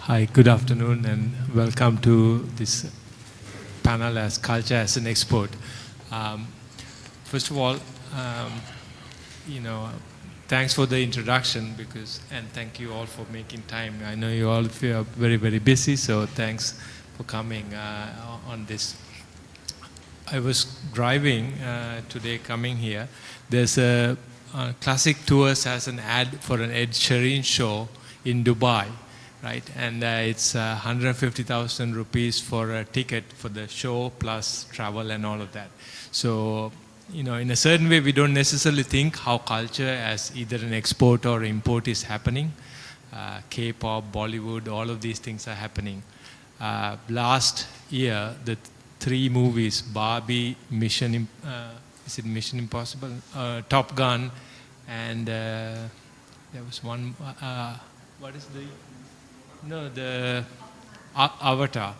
Hi, good afternoon, and welcome to this panel as Culture as an Export. First of all, thanks for the introduction and thank you all for making time. I know you all are very, very busy, so thanks for coming on this. I was driving today coming here. There's a Classic Tours has an ad for an Ed Sheeran show in Dubai. Right, and it's 150,000 rupees for a ticket for the show plus travel and all of that. So, in a certain way, we don't necessarily think how culture as either an export or import is happening. K-pop, Bollywood, all of these things are happening. Last year, the three movies, Barbie, Mission Impossible, Top Gun, and there was one, what is the... No, the Avatar.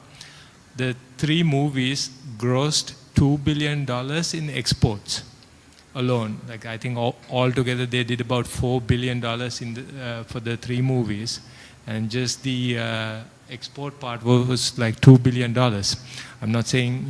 The three movies grossed $2 billion in exports alone. Like I think all together they did about $4 billion for the three movies, and just the export part was like $2 billion. I'm not saying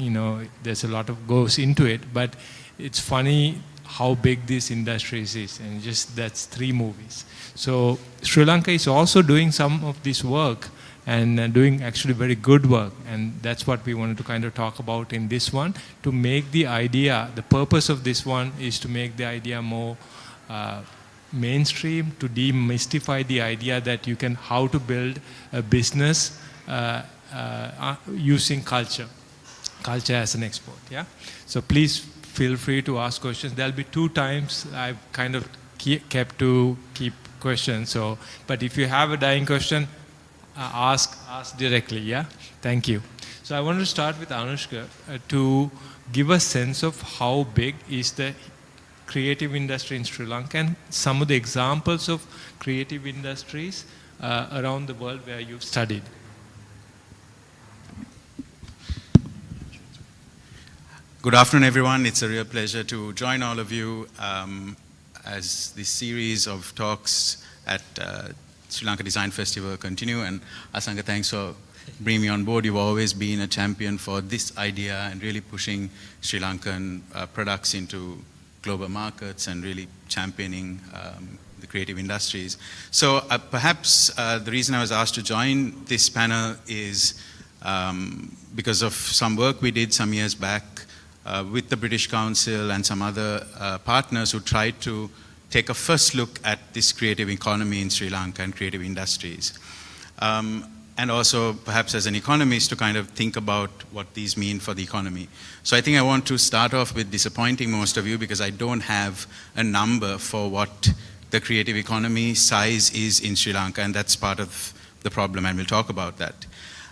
there's a lot of goes into it, but it's funny how big this industry is, and just that's three movies. So Sri Lanka is also doing some of this work and doing actually very good work, and that's what we wanted to kind of talk about in this one, to make the idea, the purpose of this one is to make the idea more mainstream, to demystify the idea that you can, how to build a business using culture as an export, yeah? So please feel free to ask questions. There'll be 2 times I've kind of kept to keep questions. So, but if you have a dying question, ask directly. Yeah, thank you. So I want to start with Anushka to give a sense of how big is the creative industry in Sri Lanka and some of the examples of creative industries around the world where you've studied. Good afternoon, everyone. It's a real pleasure to join all of you as this series of talks at Sri Lanka Design Festival continue. And Asanga, thanks for bringing me on board. You've always been a champion for this idea and really pushing Sri Lankan products into global markets and really championing the creative industries. So perhaps the reason I was asked to join this panel is because of some work we did some years back with the British Council and some other partners who tried to take a first look at this creative economy in Sri Lanka and creative industries. And also perhaps as an economist to kind of think about what these mean for the economy. So I think I want to start off with disappointing most of you because I don't have a number for what the creative economy size is in Sri Lanka, and that's part of the problem, and we'll talk about that.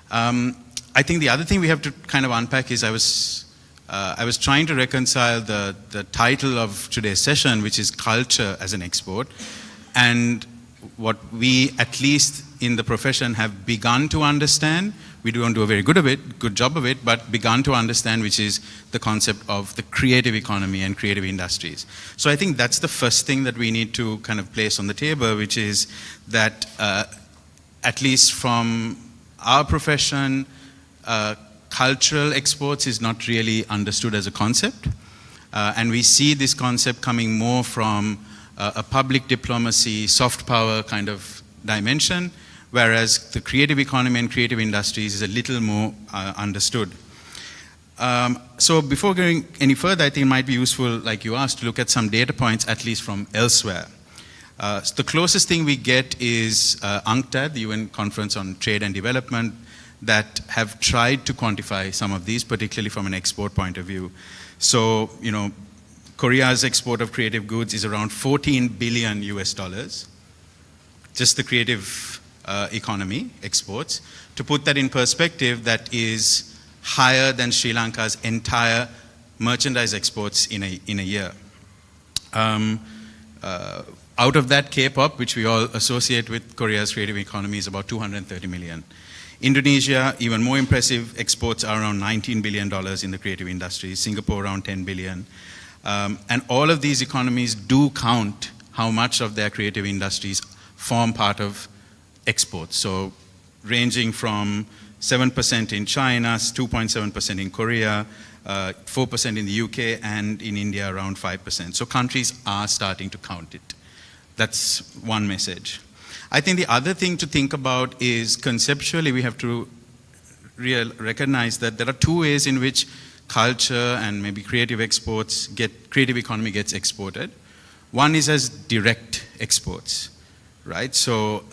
I think the other thing we have to kind of unpack is I was trying to reconcile the title of today's session, which is Culture as an Export, and what we, at least in the profession, have begun to understand. We don't do a very good job of it, but begun to understand, which is the concept of the creative economy and creative industries. So I think that's the first thing that we need to kind of place on the table, which is that at least from our profession, cultural exports is not really understood as a concept. And we see this concept coming more from a public diplomacy, soft power kind of dimension, whereas the creative economy and creative industries is a little more understood. So before going any further, I think it might be useful, like you asked, to look at some data points, at least from elsewhere. So the closest thing we get is UNCTAD, the UN Conference on Trade and Development, that have tried to quantify some of these, particularly from an export point of view. So, Korea's export of creative goods is around $14 billion US, just the creative economy exports. To put that in perspective, that is higher than Sri Lanka's entire merchandise exports in a year. Out of that, K-pop, which we all associate with Korea's creative economy, is about 230 million. Indonesia, even more impressive, exports are around $19 billion in the creative industry. Singapore, around 10 billion. And all of these economies do count how much of their creative industries form part of exports. So ranging from 7% in China, 2.7% in Korea, 4% in the UK, and in India around 5%. So countries are starting to count it. That's one message. I think the other thing to think about is conceptually we have to recognize that there are two ways in which culture and maybe creative economy gets exported. One is as direct exports, right? So,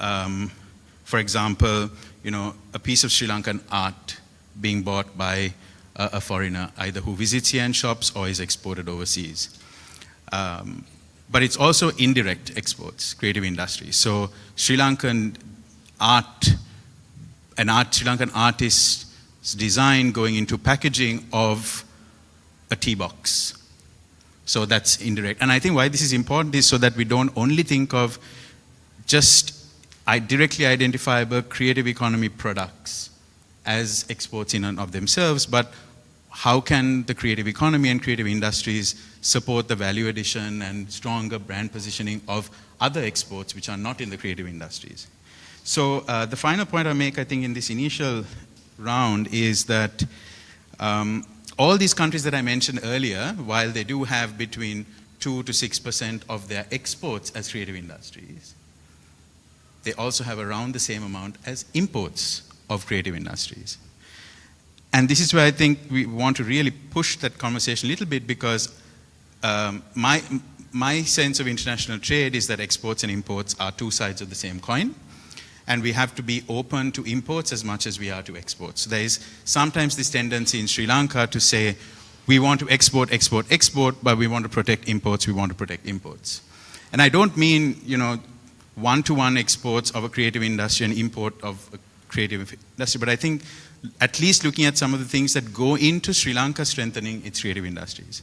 for example, a piece of Sri Lankan art being bought by a foreigner, either who visits here and shops or is exported overseas. But it's also indirect exports, creative industries. So Sri Lankan art, Sri Lankan artist's design going into packaging of a tea box. So that's indirect. And I think why this is important is so that we don't only think of just directly identifiable creative economy products as exports in and of themselves, but how can the creative economy and creative industries support the value addition and stronger brand positioning of other exports which are not in the creative industries. So the final point I make, I think, in this initial round is that all these countries that I mentioned earlier, while they do have between 2 to 6% of their exports as creative industries, they also have around the same amount as imports of creative industries. And this is where I think we want to really push that conversation a little bit, because my sense of international trade is that exports and imports are two sides of the same coin. And we have to be open to imports as much as we are to exports. There is sometimes this tendency in Sri Lanka to say, we want to export, but we want to protect imports, And I don't mean, one-to-one exports of a creative industry and import of a creative industry, but I think at least looking at some of the things that go into Sri Lanka strengthening its creative industries.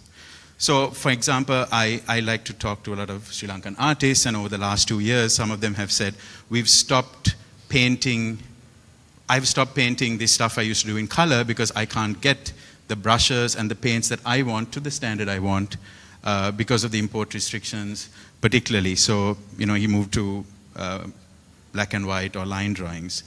So, for example, I like to talk to a lot of Sri Lankan artists, and over the last 2 years, some of them have said, I've stopped painting this stuff I used to do in color because I can't get the brushes and the paints that I want to the standard I want because of the import restrictions, particularly. So, he moved to black and white or line drawings.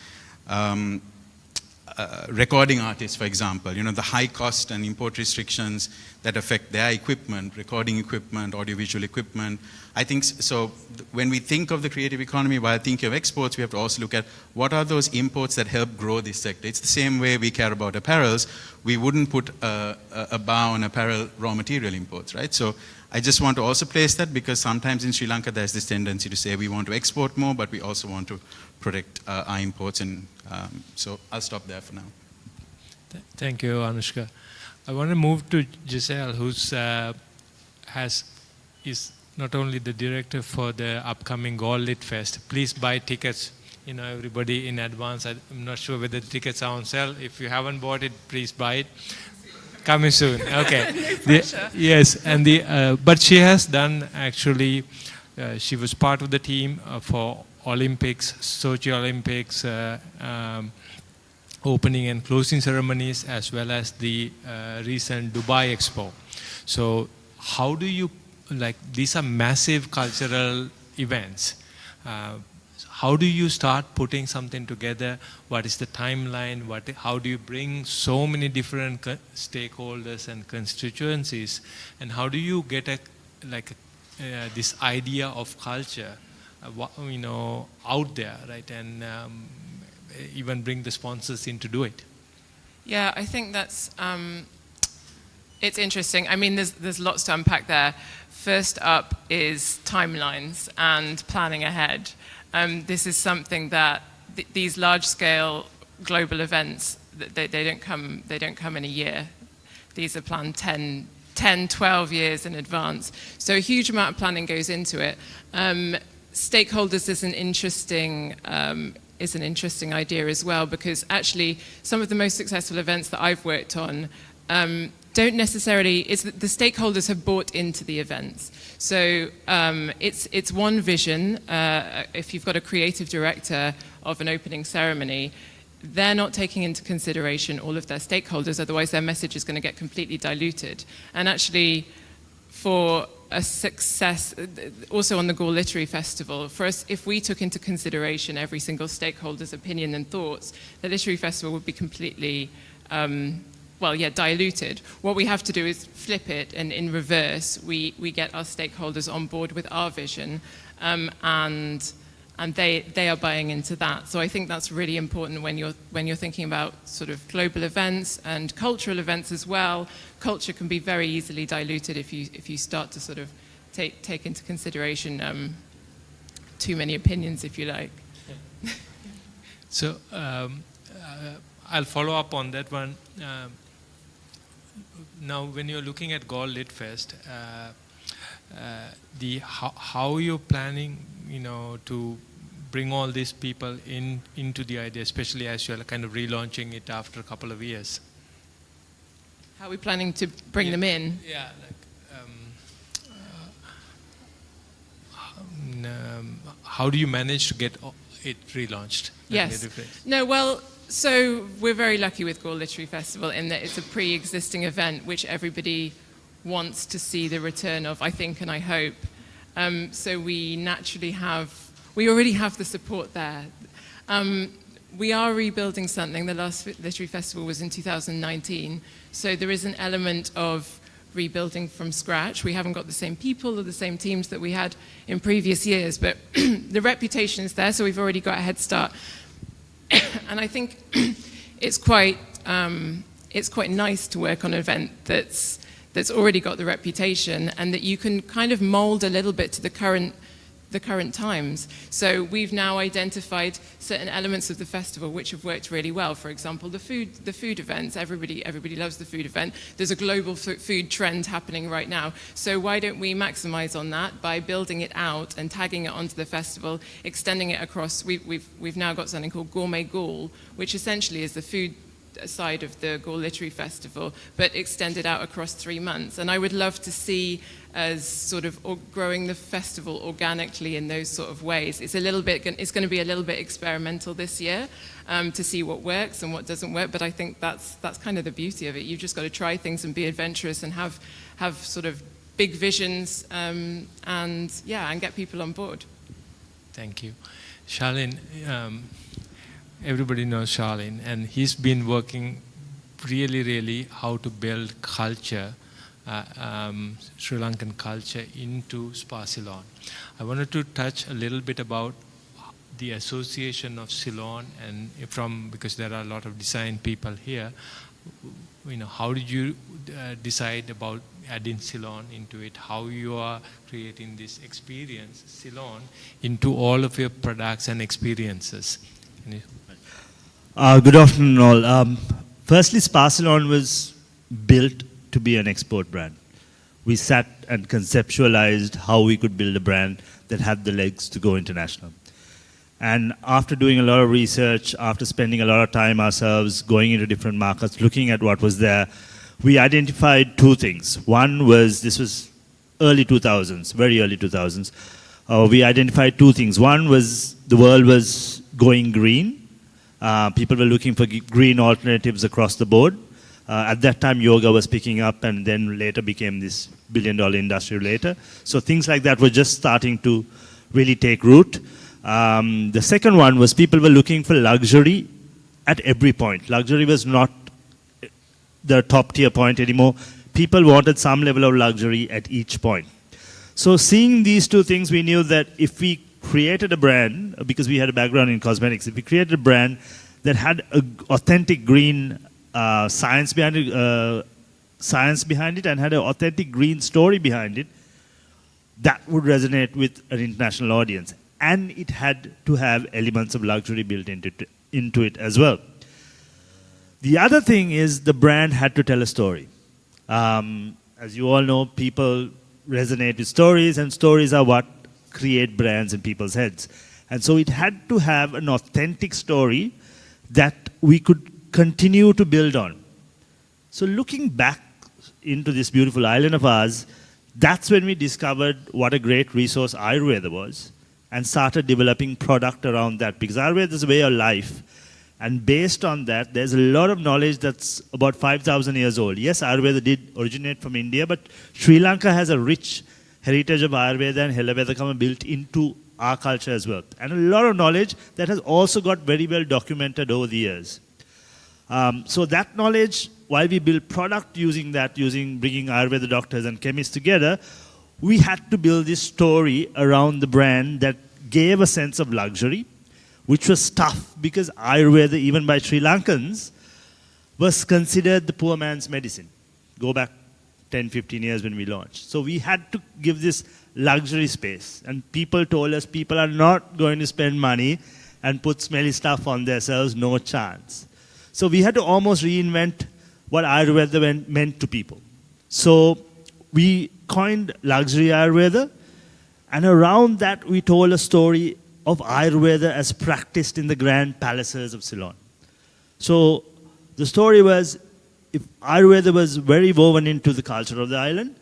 Recording artists, for example, the high cost and import restrictions that affect their equipment, recording equipment, audiovisual equipment. I think so. When we think of the creative economy while thinking of exports, we have to also look at what are those imports that help grow this sector. It's the same way we care about apparels. We wouldn't put a bar on apparel raw material imports, right? So I just want to also place that, because sometimes in Sri Lanka there's this tendency to say we want to export more, but we also want to protect our imports. And so I'll stop there for now. Thank you, Anushka. I want to move to Giselle, who's is not only the director for the upcoming Gold Lit Fest. Please buy tickets, everybody in advance. I'm not sure whether the tickets are on sale. If you haven't bought it, please buy it. Coming soon. Okay. Yes, and but she has done actually. She was part of the team for Olympics, Sochi Olympics, opening and closing ceremonies, as well as the recent Dubai Expo. So how do you, these are massive cultural events. How do you start putting something together? What is the timeline? How do you bring so many different stakeholders and constituencies? And how do you get this idea of culture, out there, right? And even bring the sponsors in to do it. Yeah, I think that's it's interesting. I mean, there's lots to unpack there. First up is timelines and planning ahead. This is something that these large-scale global events, they don't come in a year. These are planned 10, 12 years in advance. So a huge amount of planning goes into it. Stakeholders is an interesting idea as well, because actually some of the most successful events that I've worked on don't necessarily, the stakeholders have bought into the events. So it's one vision. If you've got a creative director of an opening ceremony, they're not taking into consideration all of their stakeholders, otherwise their message is going to get completely diluted. And actually, for a success, also on the Gaul Literary Festival, for us, if we took into consideration every single stakeholder's opinion and thoughts, the Literary Festival would be completely, diluted. What we have to do is flip it, and in reverse, we get our stakeholders on board with our vision, and they are buying into that. So I think that's really important when you're thinking about sort of global events and cultural events as well. Culture can be very easily diluted if you start to sort of take into consideration too many opinions, if you like. So I'll follow up on that one. Now, when you're looking at Gaul Lit Fest, how you're planning, to bring all these people into the idea, especially as you're kind of relaunching it after a couple of years. How are we planning to bring them in? Yeah, how do you manage to get it relaunched? Yes. No, well, so we're very lucky with Gaul Literary Festival in that it's a pre-existing event which everybody wants to see the return of, I think, and I hope. So we already have the support there. We are rebuilding something. The last Literary Festival was in 2019. So there is an element of rebuilding from scratch. We haven't got the same people or the same teams that we had in previous years, but the reputation is there, so we've already got a head start. And I think it's quite nice to work on an event that's already got the reputation and that you can kind of mold a little bit to the current times. So we've now identified certain elements of the festival which have worked really well. For example, the food events. Everybody loves the food event. There's a global food trend happening right now. So why don't we maximize on that by building it out and tagging it onto the festival, extending it across. We've now got something called Gourmet Gaul, which essentially is the food side of the Gaul Literary Festival, but extended out across 3 months. And I would love to see us sort of growing the festival organically in those sort of ways. It's going to be a little bit experimental this year to see what works and what doesn't work. But I think that's kind of the beauty of it. You've just got to try things and be adventurous and have sort of big visions and get people on board. Thank you, Charlene. Everybody knows Charlene, and he's been working really how to build culture, Sri Lankan culture into Spa Ceylon. I wanted to touch a little bit about the association of Ceylon and because there are a lot of design people here. How did you decide about adding Ceylon into it? How you are creating this experience, Ceylon, into all of your products and experiences? Good afternoon all. Firstly, Spa Ceylon was built to be an export brand. We sat and conceptualized how we could build a brand that had the legs to go international. And after doing a lot of research, after spending a lot of time ourselves going into different markets, looking at what was there, we identified two things. One was, this was early 2000s, very early 2000s. We identified two things. One was the world was going green. People were looking for green alternatives across the board. At that time, yoga was picking up and then later became this billion-dollar industry later. So things like that were just starting to really take root. The second one was people were looking for luxury at every point. Luxury was not the top tier point anymore. People wanted some level of luxury at each point. So seeing these two things, we knew that if we created a brand, because we had a background in cosmetics, if we created a brand that had an authentic green science behind it and had an authentic green story behind it, that would resonate with an international audience. And it had to have elements of luxury built into it as well. The other thing is the brand had to tell a story. As you all know, people resonate with stories, and stories are what create brands in people's heads. And so it had to have an authentic story that we could continue to build on. So looking back into this beautiful island of ours, that's when we discovered what a great resource Ayurveda was and started developing product around that, because Ayurveda is a way of life. And based on that, there's a lot of knowledge that's about 5,000 years old. Yes, Ayurveda did originate from India, but Sri Lanka has a rich heritage of Ayurveda and Helavedakama built into our culture as well. And a lot of knowledge that has also got very well documented over the years. So that knowledge, while we build product using that, bringing Ayurveda doctors and chemists together, we had to build this story around the brand that gave a sense of luxury, which was tough because Ayurveda, even by Sri Lankans, was considered the poor man's medicine. Go back 10, 15 years when we launched. So we had to give this luxury space. And people told us people are not going to spend money and put smelly stuff on themselves, no chance. So we had to almost reinvent what Ayurveda meant to people. So we coined luxury Ayurveda, and around that we told a story of Ayurveda as practiced in the grand palaces of Ceylon. So the story was, if Ayurveda was very woven into the culture of the island,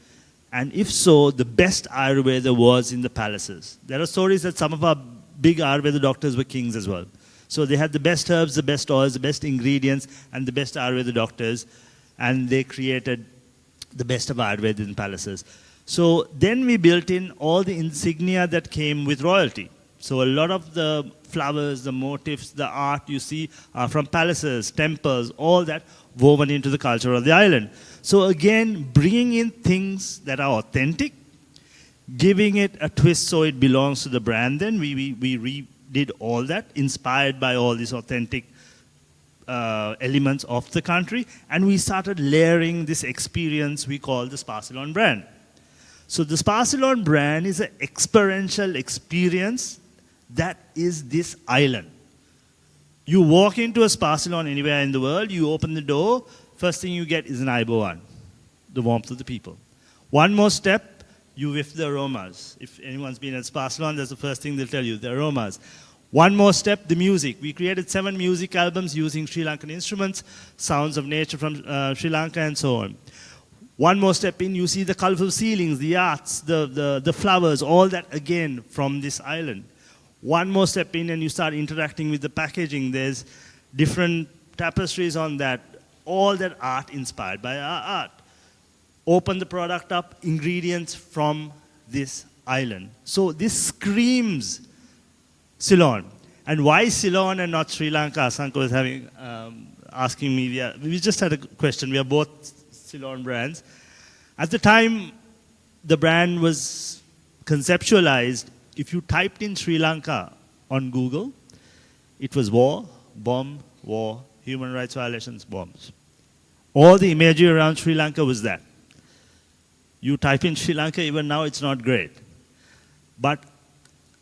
and if so, the best Ayurveda was in the palaces. There are stories that some of our big Ayurveda doctors were kings as well. So they had the best herbs, the best oils, the best ingredients, and the best Ayurveda doctors, and they created the best of Ayurveda in palaces. So then we built in all the insignia that came with royalty. So a lot of the flowers, the motifs, the art you see are from palaces, temples, all that woven into the culture of the island. So again, bringing in things that are authentic, giving it a twist so it belongs to the brand. Then we redid all that, inspired by all these authentic elements of the country, and we started layering this experience we call the Spa Ceylon brand. So the Spa Ceylon brand is an experiential experience that is this island. You walk into a Spa Ceylon anywhere in the world, you open the door, first thing you get is an Iboan, the warmth of the people. One more step, you whiff the aromas. If anyone's been at Spa Ceylon, that's the first thing they'll tell you, the aromas. One more step, the music. We created 7 music albums using Sri Lankan instruments, sounds of nature from Sri Lanka and so on. One more step in, you see the colorful ceilings, the arts, the flowers, all that again from this island. One more step in and you start interacting with the packaging. There's different tapestries on that, all that art inspired by our art. Open the product up, ingredients from this island. So this screams Ceylon. And why Ceylon and not Sri Lanka? Asanka was asking me, we just had a question. We are both Ceylon brands. At the time the brand was conceptualized, if you typed in Sri Lanka on Google, it was war, bomb, war, human rights violations, bombs. All the imagery around Sri Lanka was that. You type in Sri Lanka, even now it's not great. But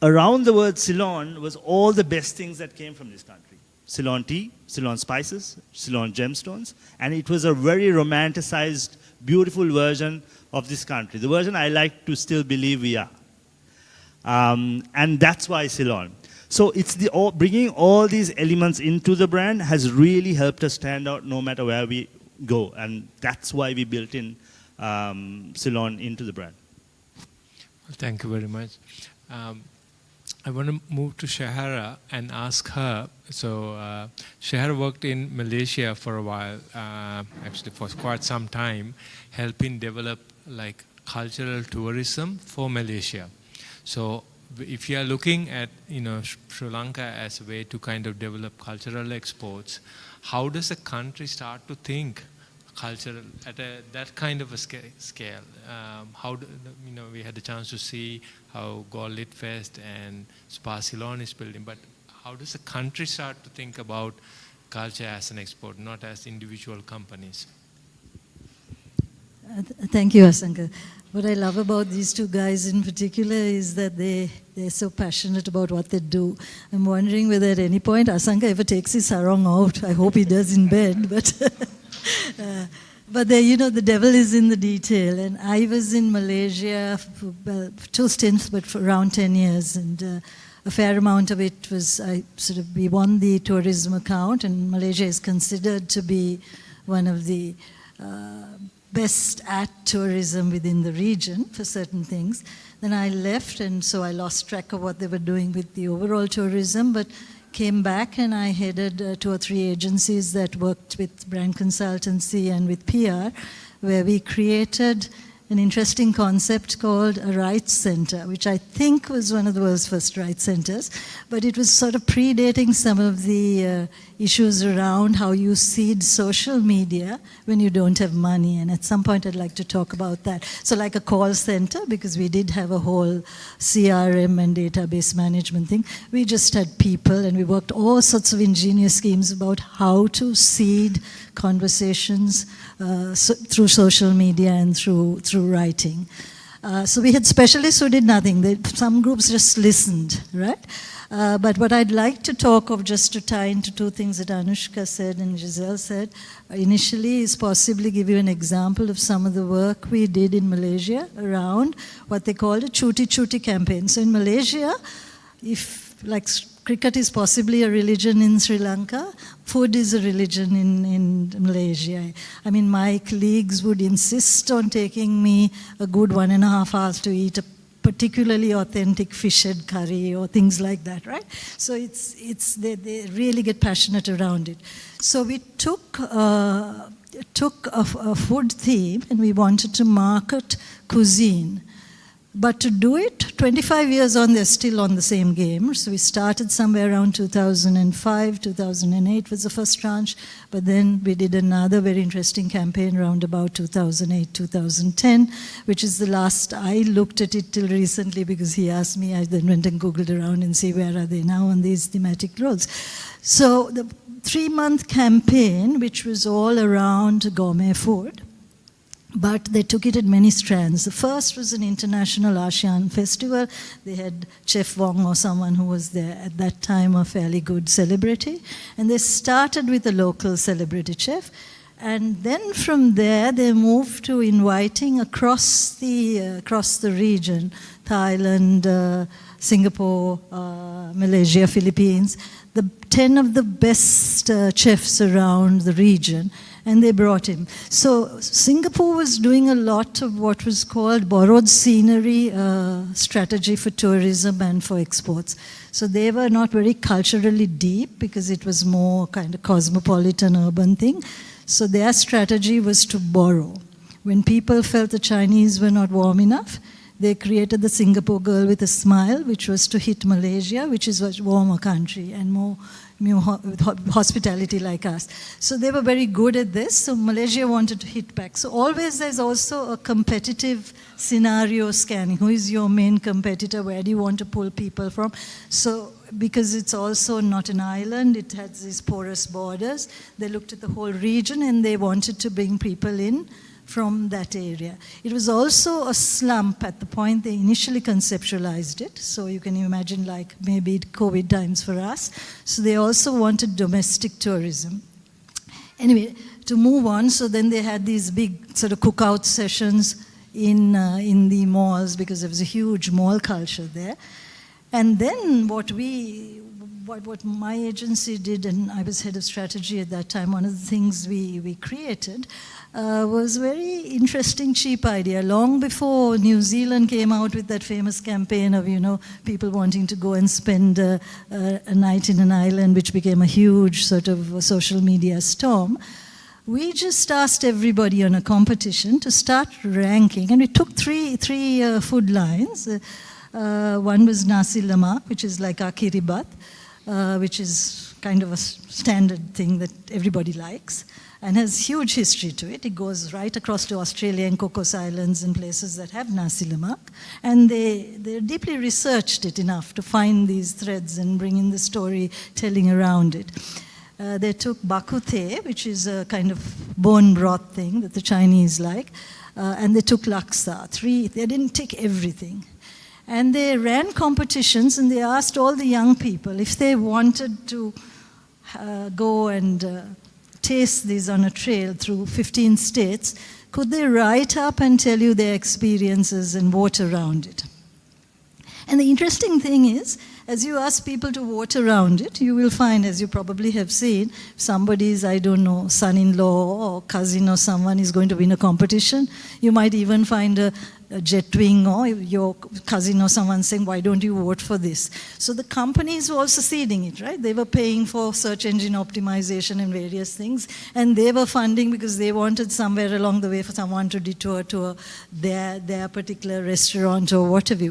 around the word Ceylon was all the best things that came from this country. Ceylon tea, Ceylon spices, Ceylon gemstones, and it was a very romanticized, beautiful version of this country. The version I like to still believe we are. And that's why Ceylon. So it's bringing all these elements into the brand has really helped us stand out no matter where we go. And that's why we built in Ceylon into the brand. Well, thank you very much. I want to move to Shahara and ask her. So Shahara worked in Malaysia for a while, actually for quite some time, helping develop like cultural tourism for Malaysia. So if you are looking at Sri Lanka as a way to kind of develop cultural exports, how does a country start to think cultural at that kind of a scale? We had a chance to see how Gold Lit Fest and Spa Ceylon is building, but how does a country start to think about culture as an export, not as individual companies? Thank you, Asanka. What I love about these two guys in particular is that they're so passionate about what they do. I'm wondering whether at any point Asanka ever takes his sarong out. I hope he does in bed, but the devil is in the detail. And I was in Malaysia for 2 stints, but for around 10 years, and a fair amount of it was we won the tourism account, and Malaysia is considered to be one of the best at tourism within the region for certain things. Then I left, and so I lost track of what they were doing with the overall tourism, but came back and I headed 2 or 3 agencies that worked with brand consultancy and with PR, where we created an interesting concept called a rights center, which I think was one of the world's first rights centers, but it was sort of predating some of the issues around how you seed social media when you don't have money, and at some point I'd like to talk about that. So like a call center, because we did have a whole CRM and database management thing, we just had people and we worked all sorts of ingenious schemes about how to seed conversations through social media and through writing. So we had specialists who did nothing. Some groups just listened, right? But what I'd like to talk of, just to tie into two things that Anushka said and Giselle said, initially is possibly give you an example of some of the work we did in Malaysia around what they called a chuti-chuti campaign. So in Malaysia, if like cricket is possibly a religion in Sri Lanka, food is a religion in Malaysia. I mean, my colleagues would insist on taking me a good 1.5 hours to eat a particularly authentic fish head curry or things like that, right? So they really get passionate around it. So we took a food theme and we wanted to market cuisine. But to do it, 25 years on, they're still on the same game. So we started somewhere around 2005, 2008 was the first tranche, but then we did another very interesting campaign around about 2008, 2010, which is the last. I looked at it till recently because he asked me. I then went and Googled around and see where are they now on these thematic roles. So the 3-month campaign, which was all around gourmet food, but they took it at many strands. The first was an international ASEAN festival. They had Chef Wong or someone who was there at that time, a fairly good celebrity. And they started with a local celebrity chef. And then from there, they moved to inviting across the region, Thailand, Singapore, Malaysia, Philippines, the 10 of the best chefs around the region. And they brought him. So Singapore was doing a lot of what was called borrowed scenery strategy for tourism and for exports. So they were not very culturally deep because it was more kind of cosmopolitan urban thing. So their strategy was to borrow. When people felt the Chinese were not warm enough, they created the Singapore girl with a smile, which was to hit Malaysia, which is a warmer country and more hospitality like us. So they were very good at this. So Malaysia wanted to hit back. So always there's also a competitive scenario scanning. Who is your main competitor? Where do you want to pull people from? So because it's also not an island, it has these porous borders. They looked at the whole region and they wanted to bring people in from that area. It was also a slump at the point they initially conceptualized it. So you can imagine like maybe COVID times for us. So they also wanted domestic tourism. Anyway, to move on, so then they had these big sort of cookout sessions in the malls because there was a huge mall culture there. And then what my agency did, and I was head of strategy at that time, one of the things we created was a very interesting, cheap idea. Long before New Zealand came out with that famous campaign of, people wanting to go and spend a night in an island, which became a huge sort of social media storm, we just asked everybody on a competition to start ranking. And we took three food lines. One was nasi lemak, which is like our kiribat, which is kind of a standard thing that everybody likes and has huge history to it. It goes right across to Australia and Cocos Islands and places that have nasi lemak. And they deeply researched it enough to find these threads and bring in the storytelling around it. They took bakute, which is a kind of bone broth thing that the Chinese like, and they took laksa. They didn't take everything. And they ran competitions and they asked all the young people if they wanted to go and taste these on a trail through 15 states, could they write up and tell you their experiences and vote around it? And the interesting thing is, as you ask people to vote around it, you will find, as you probably have seen, somebody's, son-in-law or cousin or someone is going to win a competition. You might even find a jet wing or your cousin or someone saying, why don't you vote for this? So the companies were also seeding it, right? They were paying for search engine optimization and various things, and they were funding because they wanted somewhere along the way for someone to detour to their particular restaurant or whatever.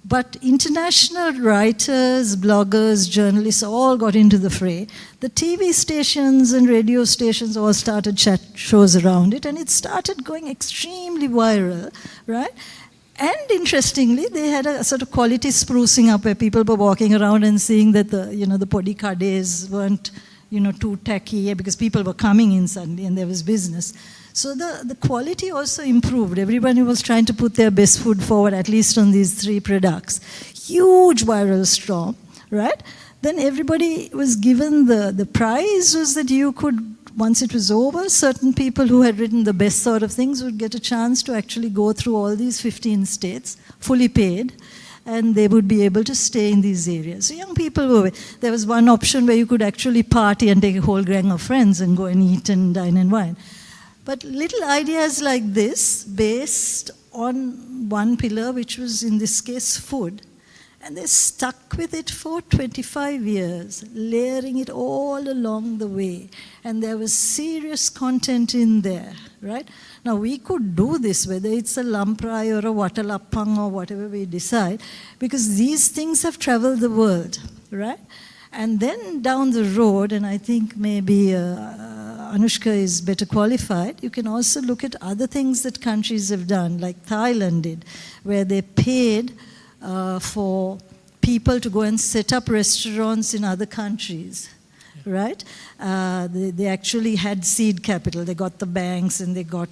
But international writers, bloggers, journalists all got into the fray. The TV stations and radio stations all started chat shows around it, and it started going extremely viral, right? And interestingly, they had a sort of quality sprucing up where people were walking around and seeing that the podi kades weren't too tacky because people were coming in suddenly and there was business. So the quality also improved. Everybody was trying to put their best foot forward, at least on these 3 products. Huge viral storm, right? Then everybody was given the prize was that you could, once it was over, certain people who had written the best sort of things would get a chance to actually go through all these 15 states, fully paid, and they would be able to stay in these areas. So young people were, there was one option where you could actually party and take a whole gang of friends and go and eat and dine and wine. But little ideas like this, based on one pillar, which was in this case food, and they stuck with it for 25 years, layering it all along the way. And there was serious content in there, right? Now we could do this, whether it's a lamprey or a watalappang or whatever we decide, because these things have traveled the world, right? And then down the road, and I think maybe Anushka is better qualified, you can also look at other things that countries have done, like Thailand did, where they paid for people to go and set up restaurants in other countries, right? They actually had seed capital. They got the banks and they got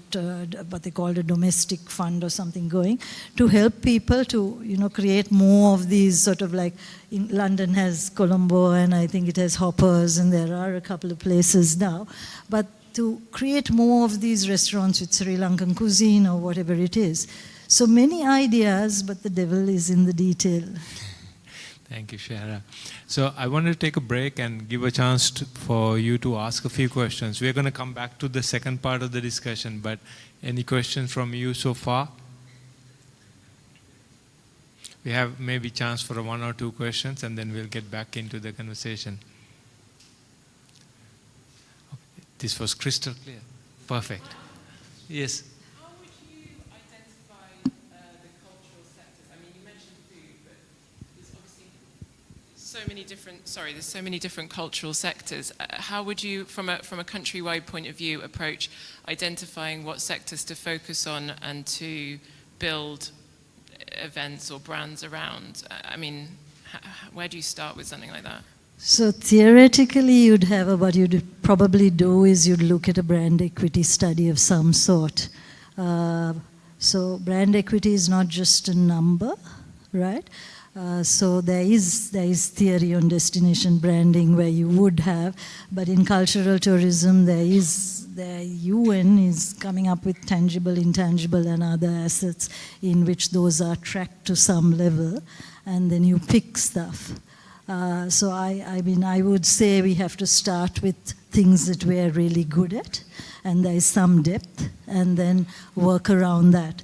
what they called a domestic fund or something going to help people to, create more of these sort of like, in London has Colombo and I think it has Hoppers and there are a couple of places now. But to create more of these restaurants with Sri Lankan cuisine or whatever it is. So many ideas, but the devil is in the detail. Thank you, Shara. So I want to take a break and give a chance for you to ask a few questions. We're going to come back to the second part of the discussion, but any questions from you so far? We have maybe chance for 1 or 2 questions and then we'll get back into the conversation. Okay. This was crystal clear. Perfect. Yes. How would you identify the cultural sectors? I mean, you mentioned food, but there's obviously there's so many different cultural sectors. How would you, from a countrywide point of view, approach identifying what sectors to focus on and to build events or brands around? I mean, where do you start with something like that? So theoretically, what you'd probably do is you'd look at a brand equity study of some sort. So brand equity is not just a number, right? So there is theory on destination branding where you would have, but in cultural tourism the UN is coming up with tangible, intangible and other assets in which those are tracked to some level and then you pick stuff. So I mean I would say we have to start with things that we are really good at and there is some depth and then work around that.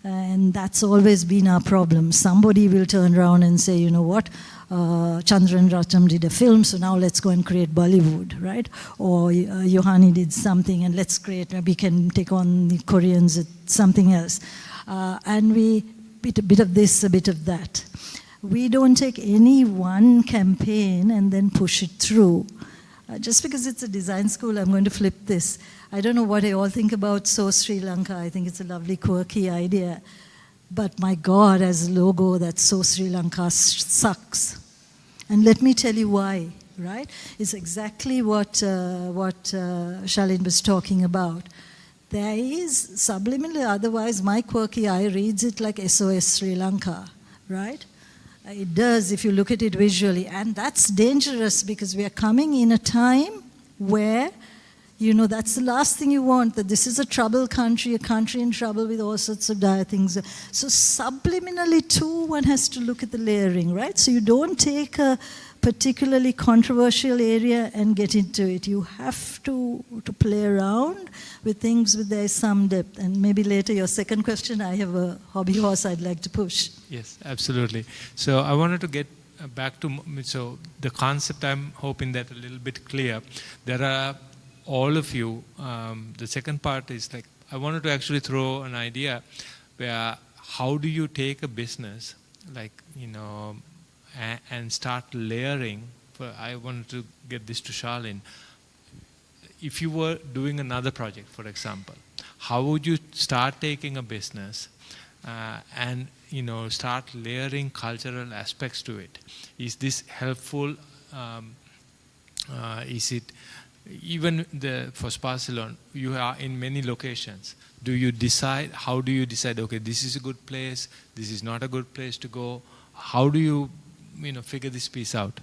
And that's always been our problem. Somebody will turn around and say, you know what, Chandran Ratam did a film, so now let's go and create Bollywood, right? Or Yohani did something and let's create, we can take on the Koreans at something else. And we, a bit of this, a bit of that. We don't take any one campaign and then push it through. Just because it's a design school, I'm going to flip this. I don't know what they all think about So Sri Lanka. I think it's a lovely, quirky idea. But my God, as a logo, that So Sri Lanka sucks. And let me tell you why, right? It's exactly what Shalin was talking about. There is subliminally, otherwise my quirky eye reads it like SOS Sri Lanka, right? It does if you look at it visually. And that's dangerous because we are coming in a time where, you know, that's the last thing you want, that this is a troubled country, a country in trouble with all sorts of dire things. So subliminally too, one has to look at the layering, right? So you don't take a particularly controversial area and get into it. You have to play around with things with there's some depth. And maybe later your second question, I have a hobby horse I'd like to push. Yes, absolutely. So I wanted to get back to, so the concept I'm hoping that a little bit clear. There are all of you, the second part is like, I wanted to actually throw an idea where how do you take a business like, and start layering. I wanted to get this to Charlene. If you were doing another project, for example, how would you start taking a business and start layering cultural aspects to it? Is this helpful? Is it even for Sparsalon? You are in many locations. Do you decide? How do you decide? Okay, this is a good place. This is not a good place to go. How do you figure this piece out?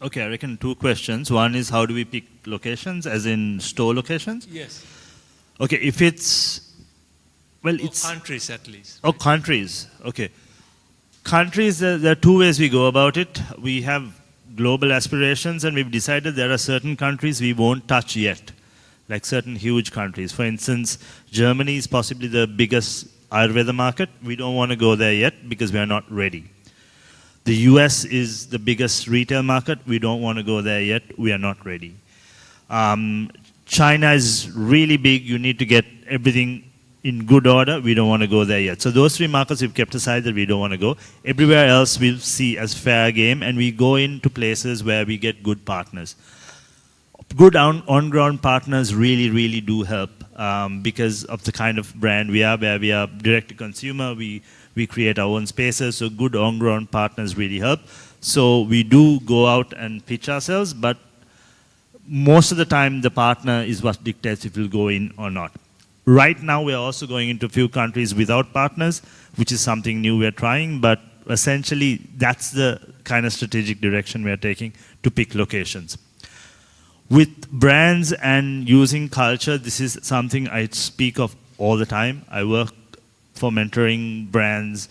Okay, I reckon two questions. One is how do we pick locations, as in store locations? Yes. Okay, if it's, well, Or it's... countries at least. Oh, countries. Okay. Countries, there are two ways we go about it. We have global aspirations, and we've decided there are certain countries we won't touch yet, like certain huge countries. For instance, Germany is possibly the biggest Ayurveda market. We don't want to go there yet because we are not ready. The US is the biggest retail market. We don't want to go there yet. We are not ready. China is really big. You need to get everything in good order. We don't want to go there yet. So those three markets we've kept aside that we don't want to go. Everywhere else we'll see as fair game, and we go into places where we get good partners. Good on-ground partners really, really do help because of the kind of brand we are, where we are direct-to-consumer. We create our own spaces, so good on-ground partners really help. So we do go out and pitch ourselves, but most of the time the partner is what dictates if we'll go in or not. Right now we're also going into a few countries without partners, which is something new we're trying, but essentially that's the kind of strategic direction we're taking to pick locations. With brands and using culture, this is something I speak of all the time. I work for mentoring brands,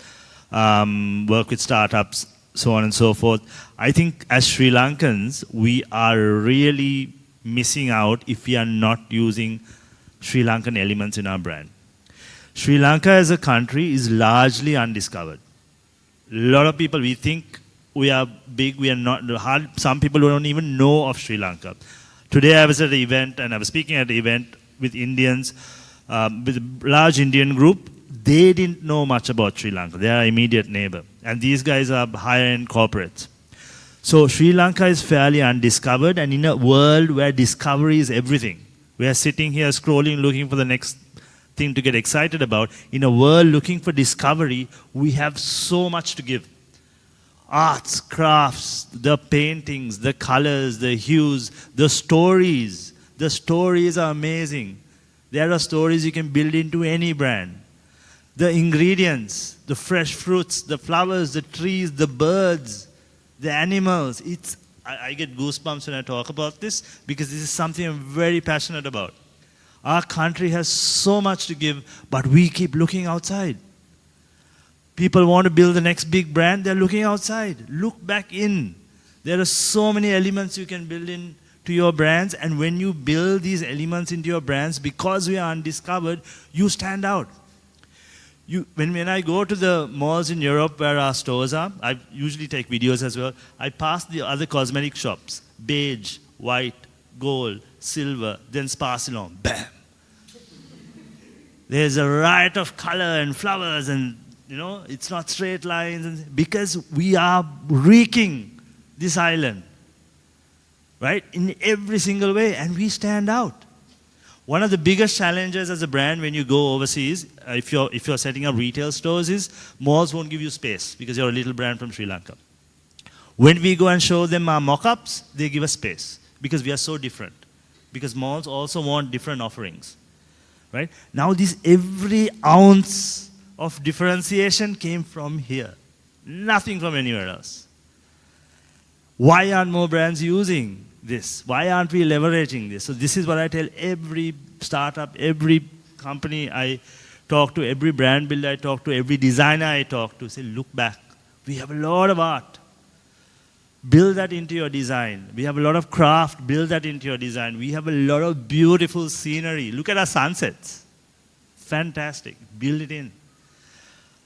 work with startups, so on and so forth. I think as Sri Lankans, we are really missing out if we are not using Sri Lankan elements in our brand. Sri Lanka as a country is largely undiscovered. A lot of people, we think we are big, we are not. Some people don't even know of Sri Lanka. Today I was at an event, and I was speaking at an event with Indians, with a large Indian group. They didn't know much about Sri Lanka. They are our immediate neighbor. And these guys are higher-end corporates. So Sri Lanka is fairly undiscovered, and in a world where discovery is everything, we are sitting here scrolling, looking for the next thing to get excited about. In a world looking for discovery, we have so much to give. Arts, crafts, the paintings, the colors, the hues, the stories. The stories are amazing. There are stories you can build into any brand. The ingredients, the fresh fruits, the flowers, the trees, the birds, the animals. I get goosebumps when I talk about this because this is something I'm very passionate about. Our country has so much to give, but we keep looking outside. People want to build the next big brand, they're looking outside. Look back in. There are so many elements you can build into your brands, and when you build these elements into your brands, because we are undiscovered, you stand out. When I go to the malls in Europe where our stores are, I usually take videos as well, I pass the other cosmetic shops, beige, white, gold, silver, then Sparsalon, bam. There's a riot of color and flowers, and it's not straight lines, because we are reeking this island, right, in every single way, and we stand out. One of the biggest challenges as a brand when you go overseas, if you're setting up retail stores, is malls won't give you space because you're a little brand from Sri Lanka. When we go and show them our mock-ups, they give us space because we are so different. Because malls also want different offerings, right? Now every ounce of differentiation came from here. Nothing from anywhere else. Why aren't more brands using this? Why aren't we leveraging this? So this is what I tell every startup, every company I talk to, every brand builder I talk to, every designer I talk to. Say, look back. We have a lot of art. build that into your design. We have a lot of craft, build that into your design. We have a lot of beautiful scenery. Look at our sunsets. Fantastic. Build it in.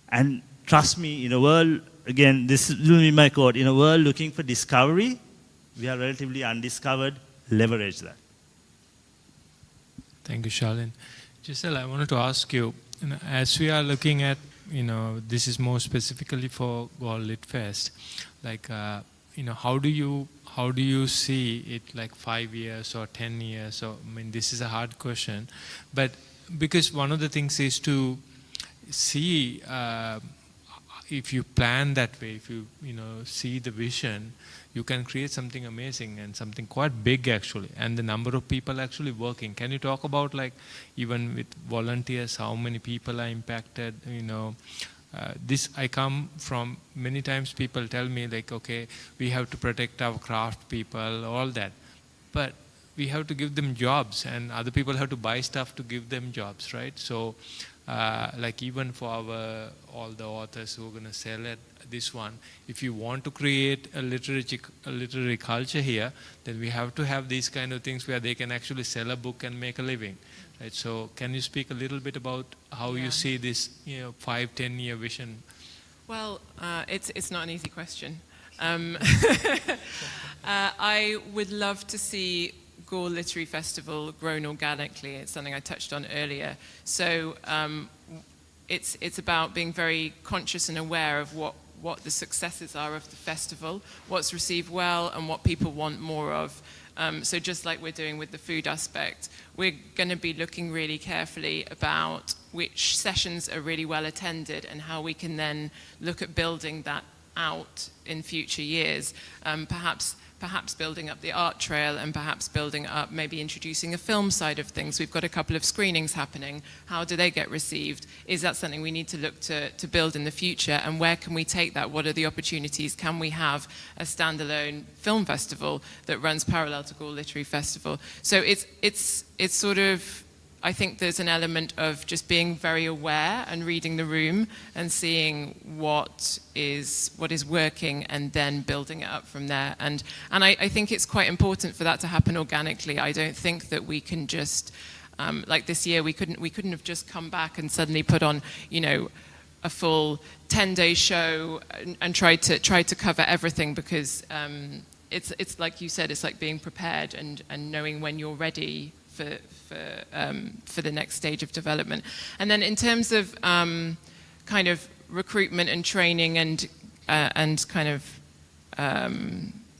And trust me, in a world, again, this will be my quote, in a world looking for discovery, we are relatively undiscovered. Leverage that. Thank you, Shalin. Giselle, I wanted to ask you, as we are looking at, this is more specifically for Goa Lit Fest, like, how do you see it, like 5 years or 10 years? Or, I mean, this is a hard question, but because one of the things is to see if you plan that way, if you see the vision, you can create something amazing and something quite big actually, and the number of people actually working. Can you talk about, like, even with volunteers, how many people are impacted? This I come from, many times people tell me, like, okay, we have to protect our craft people, all that, but we have to give them jobs, and other people have to buy stuff to give them jobs, right? So like, even for all the authors who are going to sell it, this one, if you want to create a literary culture here, then we have to have these kind of things where they can actually sell a book and make a living, right? So can you speak a little bit about how you see this 5-10 year vision? Well, it's not an easy question. I would love to see Goa Literary Festival grown organically. It's something I touched on earlier. So it's about being very conscious and aware of what the successes are of the festival, what's received well, and what people want more of. So just like we're doing with the food aspect, we're going to be looking really carefully about which sessions are really well attended and how we can then look at building that out in future years. Perhaps building up the art trail, and perhaps building up, maybe introducing a film side of things. We've got a couple of screenings happening. How do they get received? Is that something we need to look to build in the future? And where can we take that? What are the opportunities? Can we have a standalone film festival that runs parallel to Goa Literary Festival? So it's sort of, I think there's an element of just being very aware and reading the room and seeing what is working, and then building it up from there. And I think it's quite important for that to happen organically. I don't think that we can just, like this year, we couldn't have just come back and suddenly put on, a full 10-day show and try to cover everything, because it's like you said, it's like being prepared and knowing when you're ready for the next stage of development. And then in terms of kind of recruitment and training and kind of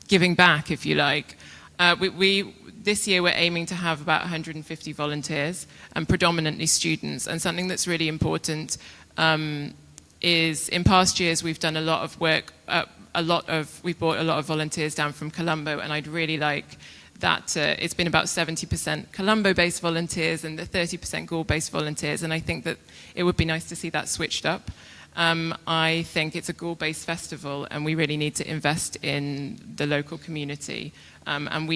giving back, if you like, we this year we're aiming to have about 150 volunteers, and predominantly students. And something that's really important is, in past years we've done a lot of work, we've brought a lot of volunteers down from Colombo, and I'd really like that it's been about 70% Colombo-based volunteers and the 30% Goa-based volunteers, and I think that it would be nice to see that switched up. I think it's a Goa-based festival, and we really need to invest in the local community, and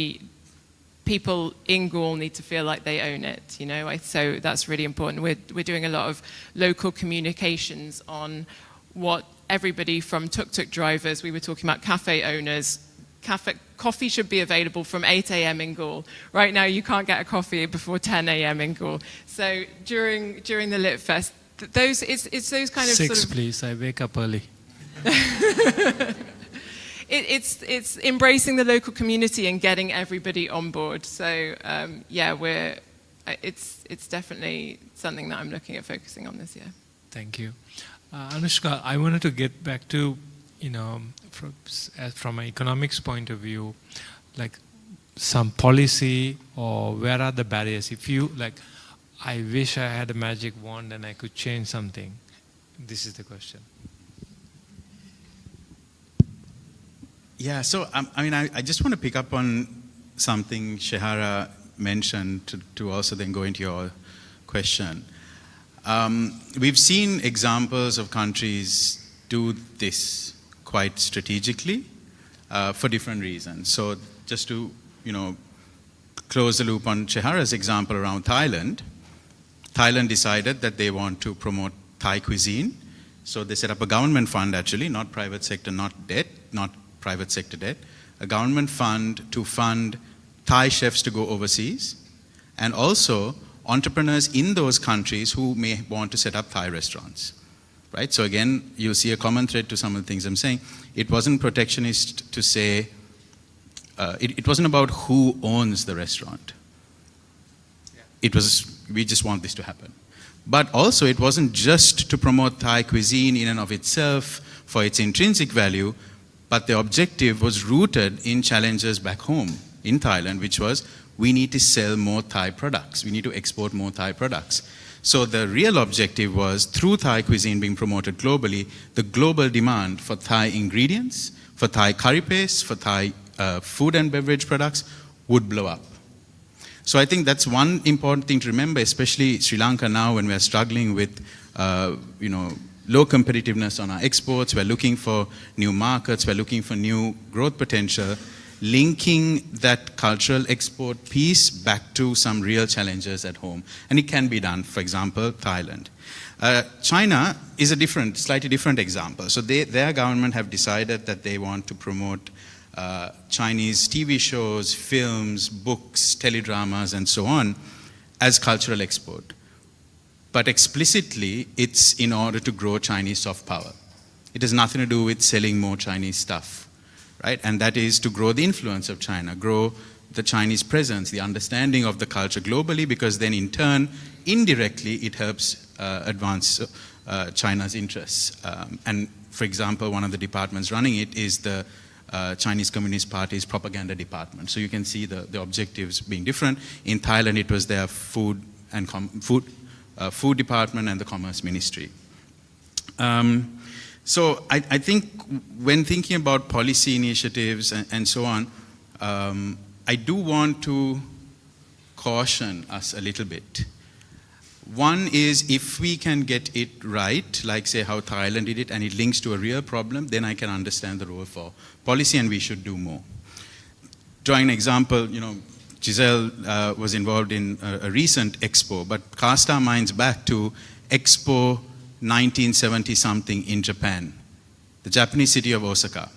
people in Goa need to feel like they own it, so that's really important. We're doing a lot of local communications on what everybody from tuk-tuk drivers, we were talking about cafe owners. Coffee should be available from 8 a.m. in Goa. Right now, you can't get a coffee before 10 a.m. in Goa. So during the Lit Fest, it's those kind of 6, sort of, please. I wake up early. it's embracing the local community and getting everybody on board. So it's definitely something that I'm looking at focusing on this year. Thank you, Anushka. I wanted to get back to, from an economics point of view, like some policy, or where are the barriers? If you, like, I wish I had a magic wand and I could change something. This is the question. Yeah, so I just want to pick up on something Shehara mentioned to also then go into your question. We've seen examples of countries do this quite strategically for different reasons. So just to close the loop on Shehara's example around Thailand, Thailand decided that they want to promote Thai cuisine. So they set up a government fund, actually, not private sector, not private sector debt, a government fund to fund Thai chefs to go overseas, and also entrepreneurs in those countries who may want to set up Thai restaurants. Right? So again, you'll see a common thread to some of the things I'm saying. It wasn't protectionist to say, it wasn't about who owns the restaurant. It was, we just want this to happen. But also, it wasn't just to promote Thai cuisine in and of itself for its intrinsic value, but the objective was rooted in challenges back home in Thailand, which was, we need to sell more Thai products. We need to export more Thai products. So the real objective was, through Thai cuisine being promoted globally, the global demand for Thai ingredients, for Thai curry paste, for Thai food and beverage products would blow up. So I think that's one important thing to remember, especially Sri Lanka now when we're struggling with low competitiveness on our exports, we're looking for new markets, we're looking for new growth potential, linking that cultural export piece back to some real challenges at home. And it can be done, for example, Thailand. China is a slightly different example. So their government have decided that they want to promote Chinese TV shows, films, books, teledramas, and so on as cultural export. But explicitly, it's in order to grow Chinese soft power. It has nothing to do with selling more Chinese stuff, right? And that is to grow the influence of China, grow the Chinese presence, the understanding of the culture globally, because then in turn, indirectly, it helps advance China's interests. And for example, one of the departments running it is the Chinese Communist Party's propaganda department. So you can see the objectives being different. In Thailand, it was their food department and the commerce ministry. So I think when thinking about policy initiatives and so on, I do want to caution us a little bit. One is, if we can get it right, like say how Thailand did it, and it links to a real problem, then I can understand the role for policy, and we should do more. Drawing an example, Giselle was involved in a recent expo, but cast our minds back to Expo 1970-something in Japan, the Japanese city of Osaka.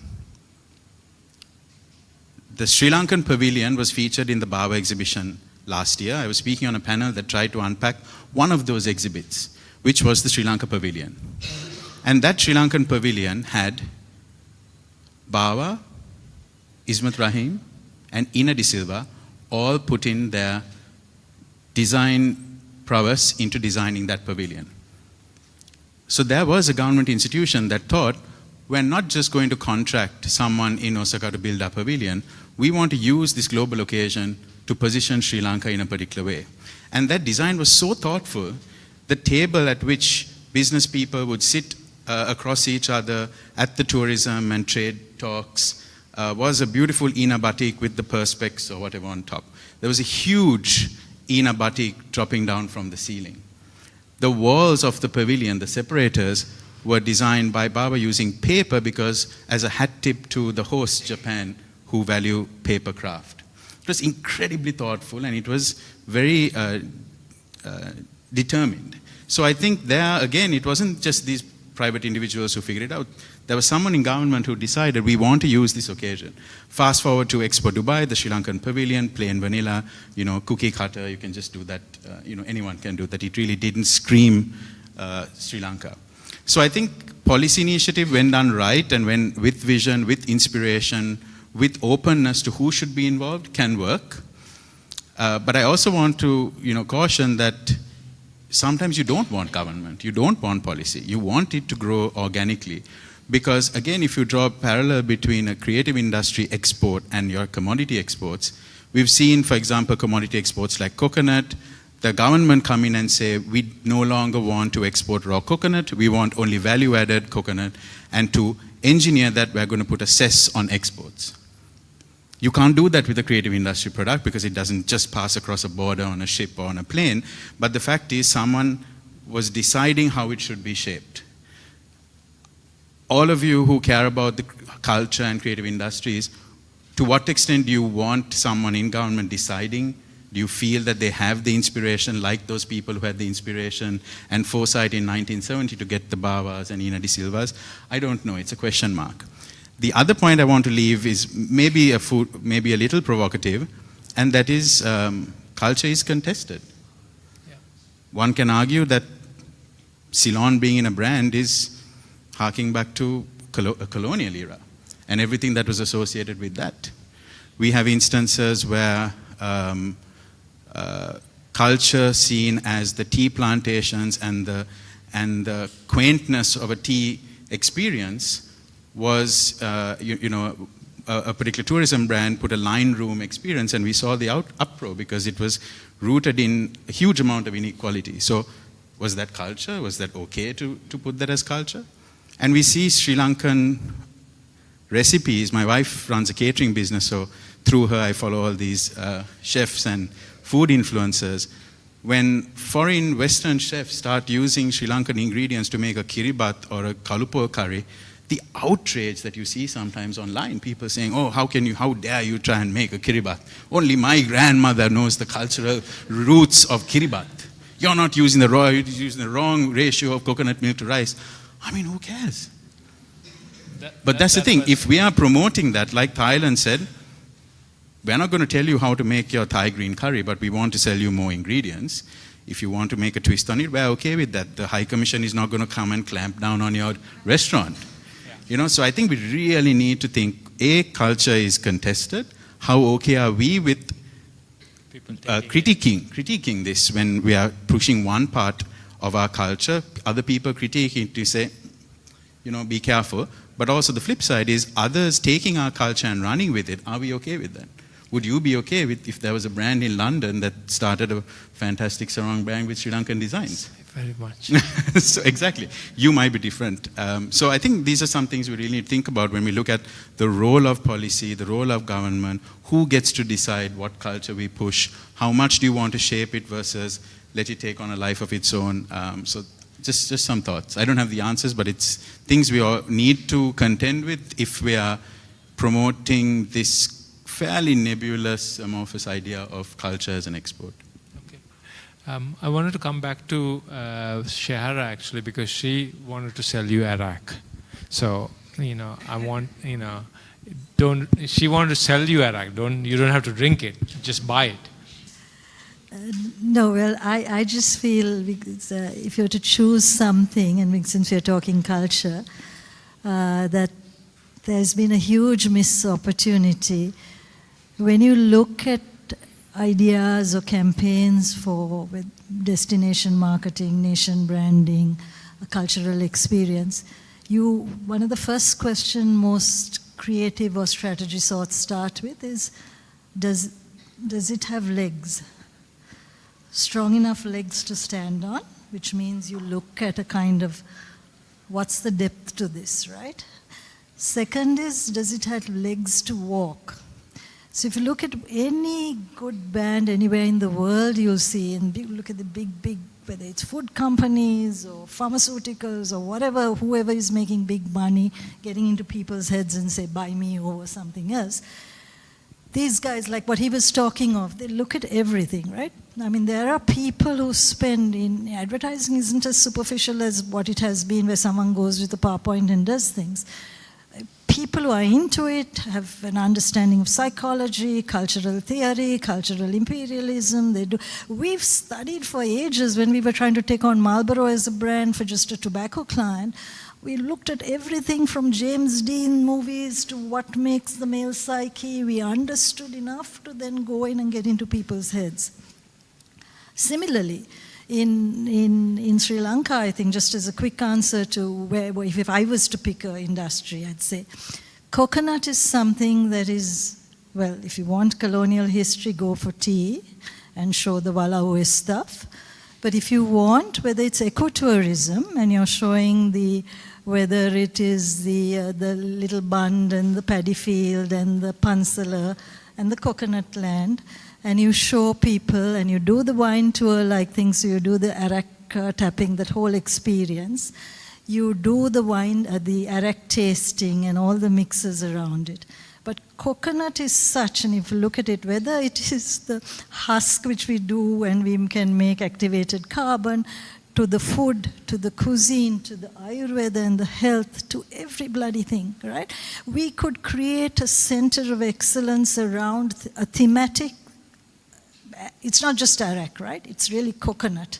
The Sri Lankan pavilion was featured in the Bava exhibition last year. I was speaking on a panel that tried to unpack one of those exhibits, which was the Sri Lanka pavilion. And that Sri Lankan pavilion had Bava, Ismat Rahim, and Ina de Silva all put in their design prowess into designing that pavilion. So there was a government institution that thought, we're not just going to contract someone in Osaka to build our pavilion, we want to use this global occasion to position Sri Lanka in a particular way. And that design was so thoughtful, the table at which business people would sit across each other at the tourism and trade talks was a beautiful Ina batik with the perspex or whatever on top. There was a huge Ina batik dropping down from the ceiling. The walls of the pavilion, the separators, were designed by Baba using paper because as a hat tip to the host, Japan, who value paper craft. It was incredibly thoughtful, and it was very determined. So I think there, again, it wasn't just these private individuals who figured it out. There was someone in government who decided, we want to use this occasion. Fast forward to Expo Dubai, the Sri Lankan pavilion, plain vanilla, cookie cutter, you can just do that, anyone can do that. It really didn't scream Sri Lanka. So I think policy initiative, when done right and when with vision, with inspiration, with openness to who should be involved, can work. But I also want to caution that sometimes you don't want government, you don't want policy, you want it to grow organically. Because again, if you draw a parallel between a creative industry export and your commodity exports, we've seen, for example, commodity exports like coconut, the government come in and say, we no longer want to export raw coconut, we want only value-added coconut, and to engineer that, we're going to put a cess on exports. You can't do that with a creative industry product because it doesn't just pass across a border on a ship or on a plane, but the fact is someone was deciding how it should be shaped. All of you who care about the culture and creative industries, to what extent do you want someone in government deciding? Do you feel that they have the inspiration, like those people who had the inspiration and foresight in 1970 to get the Bavas and Ina de Silvas? I don't know, it's a question mark. The other point I want to leave is maybe maybe a little provocative, and that is culture is contested. Yeah. One can argue that Ceylon being in a brand is harking back to a colonial era and everything that was associated with that. We have instances where culture seen as the tea plantations and the quaintness of a tea experience was, a particular tourism brand put a line room experience, and we saw the uproar because it was rooted in a huge amount of inequality. So was that culture? Was that okay to put that as culture? And we see Sri Lankan recipes. My wife runs a catering business, so through her I follow all these chefs and food influencers. When foreign Western chefs start using Sri Lankan ingredients to make a kiribat or a kalupo curry, the outrage that you see sometimes online, people saying, oh, how dare you try and make a kiribat? Only my grandmother knows the cultural roots of kiribat. You're not using you're using the wrong ratio of coconut milk to rice. I mean, who cares? But that's the thing, if we are promoting that, like Thailand said, we're not going to tell you how to make your Thai green curry, but we want to sell you more ingredients. If you want to make a twist on it, we're okay with that. The High Commission is not going to come and clamp down on your restaurant. Yeah. So I think we really need to think, culture is contested. How okay are we with critiquing this when we are pushing one part of our culture, other people critiquing to say, be careful. But also the flip side is others taking our culture and running with it. Are we okay with that? Would you be okay with if there was a brand in London that started a fantastic sarong brand with Sri Lankan designs? Very much. So exactly. You might be different. So I think these are some things we really need to think about when we look at the role of policy, the role of government, who gets to decide what culture we push, how much do you want to shape it versus let it take on a life of its own. So just some thoughts. I don't have the answers, but it's things we all need to contend with if we are promoting this fairly nebulous, amorphous idea of culture as an export. Okay. I wanted to come back to Shahara actually, because she wanted to sell you arak. So, I want, she wanted to sell you arak. You don't have to drink it, just buy it. No, well, I just feel because, if you're to choose something, and since we're talking culture, that there's been a huge missed opportunity. When you look at ideas or campaigns for destination marketing, nation branding, a cultural experience, one of the first questions most creative or strategy sorts start with is, does it have legs? Strong enough legs to stand on, which means you look at a kind of, what's the depth to this, right? Second is, does it have legs to walk? So if you look at any good band anywhere in the world, you'll see, and look at the big, whether it's food companies or pharmaceuticals or whatever, whoever is making big money, getting into people's heads and say, buy me or something else. These guys, like what he was talking of, they look at everything, right? I mean, there are people who spend in advertising isn't as superficial as what it has been, where someone goes with a PowerPoint and does things. People who are into it have an understanding of psychology, cultural theory, cultural imperialism. We've studied for ages when we were trying to take on Marlboro as a brand for just a tobacco client. We looked at everything from James Dean movies to what makes the male psyche. We understood enough to then go in and get into people's heads. Similarly, in Sri Lanka, I think, just as a quick answer to if I was to pick an industry, I'd say coconut is something that is, well, if you want colonial history, go for tea and show the Walaue stuff. But if you want, whether it's ecotourism and you're showing whether it is the little bund and the paddy field and the pansala and the coconut land, and you show people and you do the wine tour like things, so you do the arak tapping, that whole experience. You do the arak tasting and all the mixes around it. But coconut is such, and if you look at it, whether it is the husk which we do and we can make activated carbon, to the food, to the cuisine, to the Ayurveda and the health, to every bloody thing, right? We could create a center of excellence around a thematic. It's not just arak, right? It's really coconut,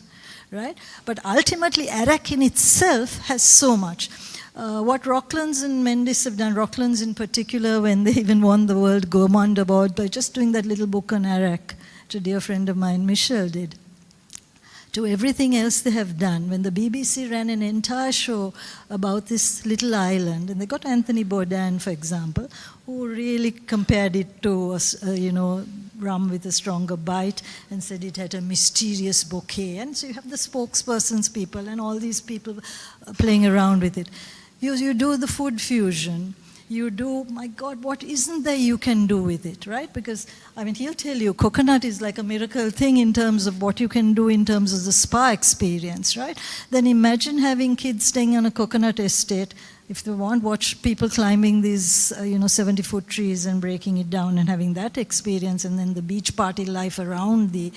right? But ultimately, arak in itself has so much. What Rocklands and Mendes have done, Rocklands in particular, when they even won the World Gourmand Award by just doing that little book on arak, which a dear friend of mine, Michelle, did, to everything else they have done. When the BBC ran an entire show about this little island, and they got Anthony Bourdain, for example, who really compared it to, rum with a stronger bite, and said it had a mysterious bouquet. And so you have the spokespersons people and all these people playing around with it. You do the food fusion. You do, my God, what isn't there you can do with it, right? Because, I mean, he'll tell you, coconut is like a miracle thing in terms of what you can do in terms of the spa experience, right? Then imagine having kids staying on a coconut estate. If they want, watch people climbing these, 70-foot trees and breaking it down and having that experience, and then the beach party life around the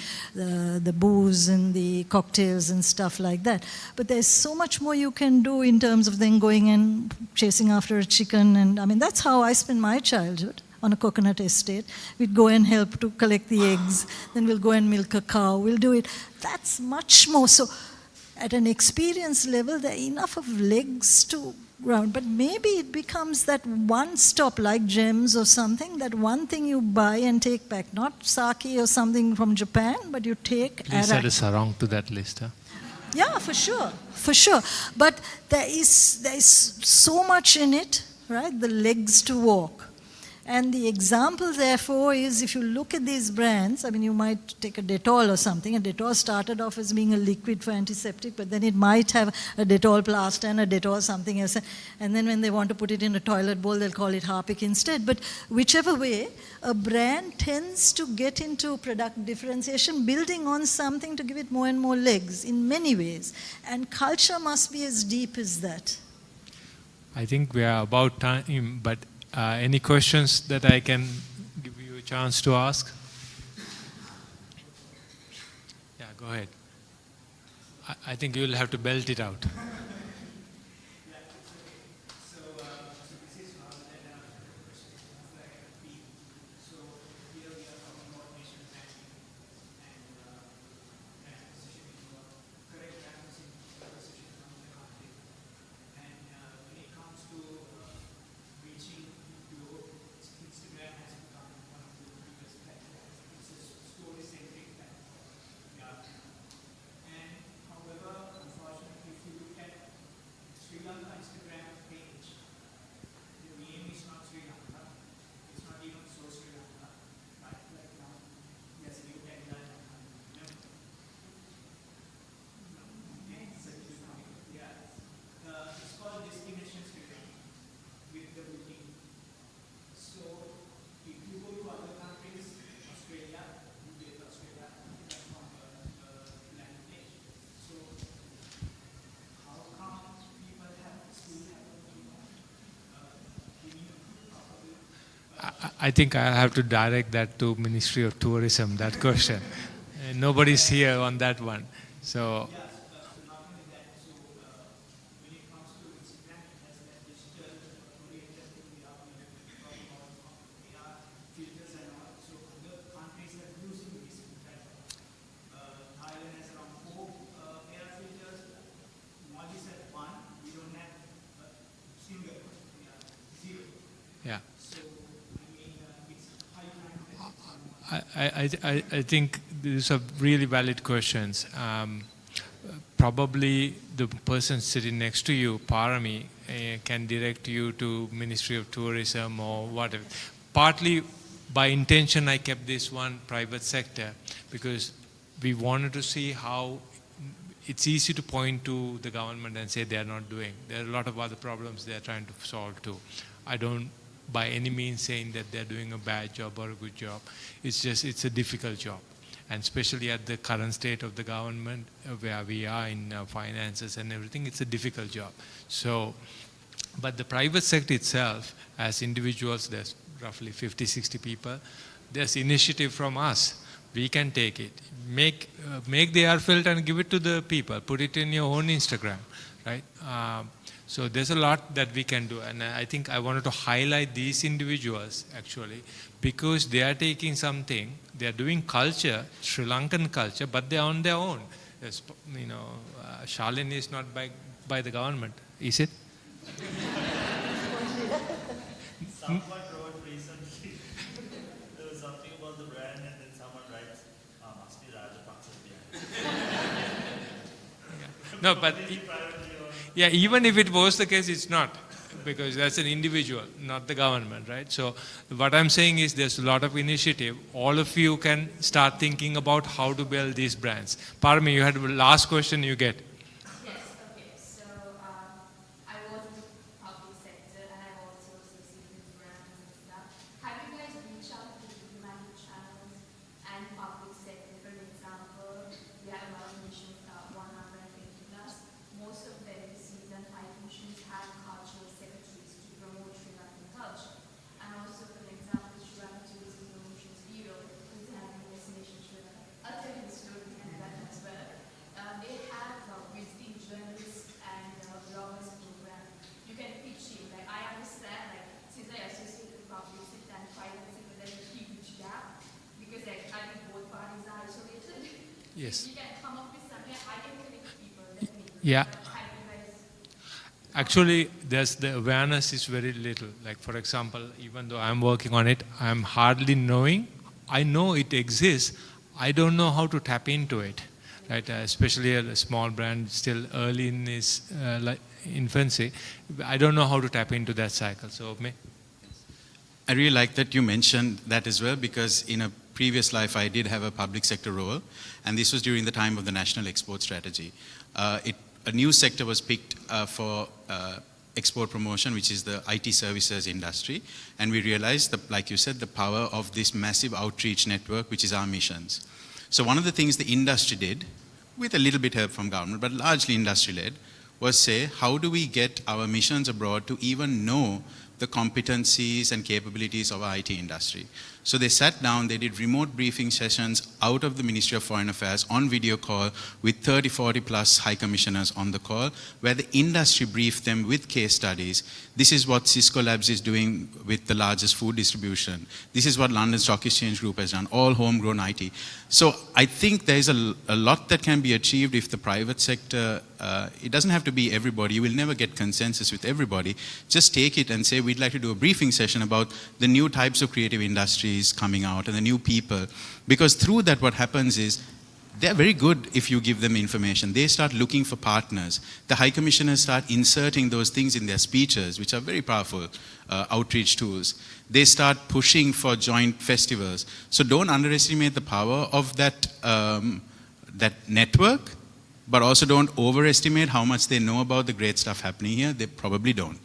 booze and the cocktails and stuff like that. But there's so much more you can do in terms of then going and chasing after a chicken. And I mean, that's how I spent my childhood, on a coconut estate. We'd go and help to collect the eggs, then we'll go and milk a cow. We'll do it. That's much more. So at an experience level, there are enough of legs to ground, but maybe it becomes that one stop, like gems or something, that one thing you buy and take back, not sake or something from Japan, but you take Please add a sarong to that list. Huh? Yeah, for sure. But there is so much in it, right? The legs to walk. And the example, therefore, is if you look at these brands, I mean, you might take a Dettol or something, and Dettol started off as being a liquid for antiseptic, but then it might have a Dettol plaster and a Dettol something else. And then when they want to put it in a toilet bowl, they'll call it Harpic instead. But whichever way, a brand tends to get into product differentiation, building on something to give it more and more legs in many ways. And culture must be as deep as that. I think we are about time, but any questions that I can give you a chance to ask? Yeah, go ahead. I think you'll have to belt it out. Sri Lanka Instagram page, the name is not Sri Lanka. It's not even so Sri Lanka. Right? Like now, there's a new tagline. It's called Destination Sri Lanka with the booking. So if you go to other countries, Australia, you get Australia from a landing page. So how come people still have I think I have to direct that to Ministry of Tourism, that question. Nobody's here on that one. So yeah. I think these are really valid questions. Probably the person sitting next to you, Parami, can direct you to Ministry of Tourism or whatever. Partly by intention I kept this one private sector because we wanted to see how it's easy to point to the government and say they are not doing. There are a lot of other problems they are trying to solve too. I don't by any means saying that they're doing a bad job or a good job. It's just, it's a difficult job. And especially at the current state of the government, where we are in finances and everything, it's a difficult job. So, but the private sector itself, as individuals, there's roughly 50, 60 people. There's initiative from us, We can take it. Make the air filter and give it to the people. Put it in your own Instagram, right? So there's a lot that we can do, and I think I wanted to highlight these individuals actually because they are taking something. They are doing culture, Sri Lankan culture, but they are on their own. Shalin is not by the government, is it? Someone wrote recently, there was something about the brand and then someone writes, must be Rajapaksa behind. No, but yeah, even if it was the case, it's not, because that's an individual, not the government, right? So what I'm saying is there's a lot of initiative. All of you can start thinking about how to build these brands. Parmi, you had the last question you get. Yes, okay. So I was in the public sector and I've also associated with brands and stuff. Have you guys reached out to diplomatic channels and public sector? For example, we have a lot of missions, 150 plus. Most of the embassies and high commissions have cultural secretaries to promote Sri Lankan culture. And also, for example, Sri Lanka Tourism Promotions Bureau, who's having a destination Sri Lanka. I'll tell you the story behind that as well. They have visiting journalists and bloggers program. You can pitch in. Like, I understand, like, since I associate with public sector and private sector, there's a huge gap because like, I think both parties are isolated. Yes. You can come up with something. I can connect people, definitely. Yeah. But have you guys? Actually, the awareness is very little. Like, for example, even though I'm working on it, I'm hardly knowing. I know it exists. I don't know how to tap into it, right? Especially a small brand still early in its infancy. I don't know how to tap into that cycle. So, I really like that you mentioned that as well, because in a previous life I did have a public sector role, and this was during the time of the National Export Strategy. A new sector was picked for export promotion, which is the IT services industry, and we realized, like you said, the power of this massive outreach network, which is our missions. So one of the things the industry did, with a little bit help from government, but largely industry-led, was say, how do we get our missions abroad to even know the competencies and capabilities of our IT industry? So they sat down, they did remote briefing sessions out of the Ministry of Foreign Affairs on video call with 30, 40 plus high commissioners on the call, where the industry briefed them with case studies. This is what Cisco Labs is doing with the largest food distribution. This is what London Stock Exchange Group has done, all homegrown IT. So I think there is a lot that can be achieved if the private sector, it doesn't have to be everybody, you will never get consensus with everybody. Just take it and say, we'd like to do a briefing session about the new types of creative industries coming out and the new people, because through that what happens is they're very good if you give them information. They start looking for partners. The high commissioners start inserting those things in their speeches, which are very powerful outreach tools. They start pushing for joint festivals. So don't underestimate the power of that, that network, but also don't overestimate how much they know about the great stuff happening here. They probably don't.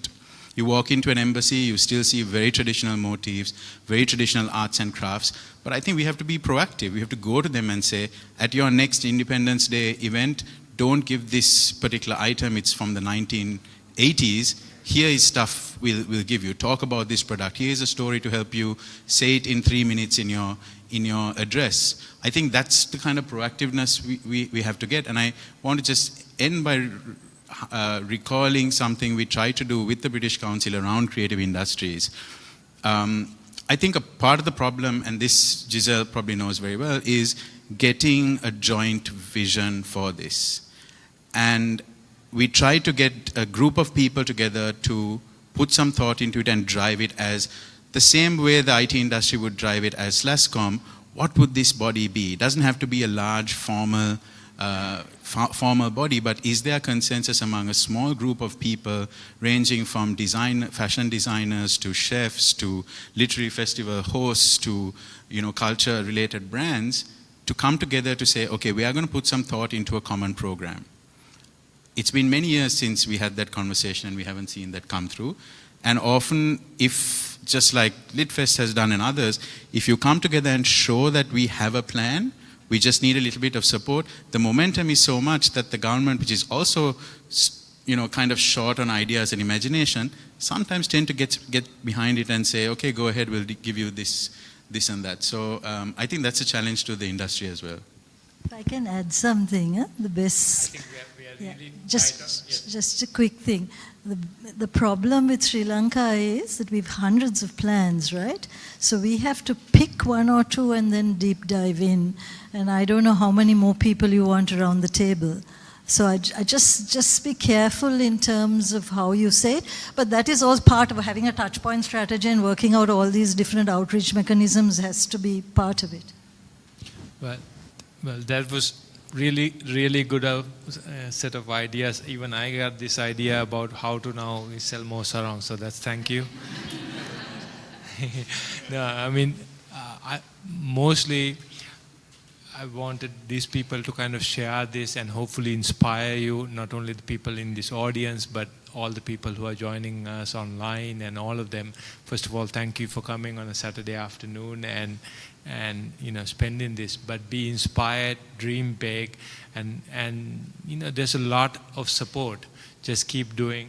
You walk into an embassy, you still see very traditional motifs, very traditional arts and crafts, but I think we have to be proactive. We have to go to them and say, at your next Independence Day event, don't give this particular item, it's from the 1980s. Here is stuff we'll give you. Talk about this product. Here's a story to help you say it in 3 minutes in your address. I think that's the kind of proactiveness we have to get. And I want to just end by recalling something we tried to do with the British Council around creative industries. I think a part of the problem, and this Giselle probably knows very well, is getting a joint vision for this. And we tried to get a group of people together to put some thought into it and drive it as the same way the IT industry would drive it as SLASCOM. What would this body be? It doesn't have to be a large formal body, but is there consensus among a small group of people ranging from fashion designers to chefs to literary festival hosts to culture-related brands to come together to say, okay, we are going to put some thought into a common program. It's been many years since we had that conversation and we haven't seen that come through. And often, if just like LitFest has done and others, if you come together and show that we have a plan, we just need a little bit of support, the momentum is so much that the government, which is also kind of short on ideas and imagination, sometimes tend to get behind it and say, okay, go ahead, we'll give you this this and that. So I think that's a challenge to the industry as well. If I can add something, the best. I think we are Yeah, really just a quick thing. The problem with Sri Lanka is that we've hundreds of plans, right? So we have to pick one or two and then deep dive in. And I don't know how many more people you want around the table. So I just be careful in terms of how you say it. But that is all part of having a touch point strategy, and working out all these different outreach mechanisms has to be part of it. Well, that was really good set of ideas. Even I got this idea about how to now sell more sarongs, so that's thank you. No, I mean, mostly I wanted these people to kind of share this and hopefully inspire you, not only the people in this audience, but all the people who are joining us online and all of them. First of all, thank you for coming on a Saturday afternoon and spending this, but be inspired, dream big, and there's a lot of support. Just keep doing,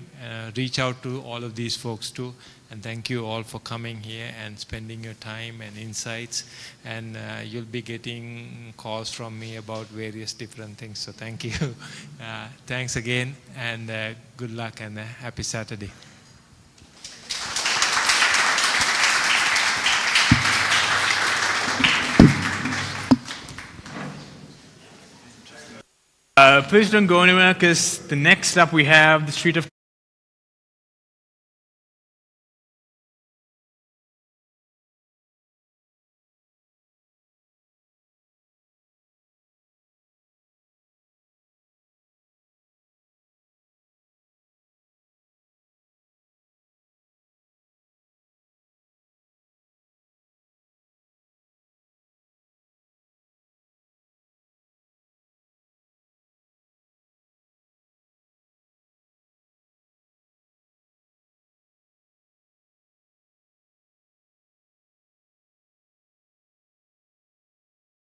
reach out to all of these folks too, and thank you all for coming here and spending your time and insights, and you'll be getting calls from me about various different things, so thank you. Thanks again, and good luck and happy Saturday. Please don't go anywhere, because the next up we have the Street of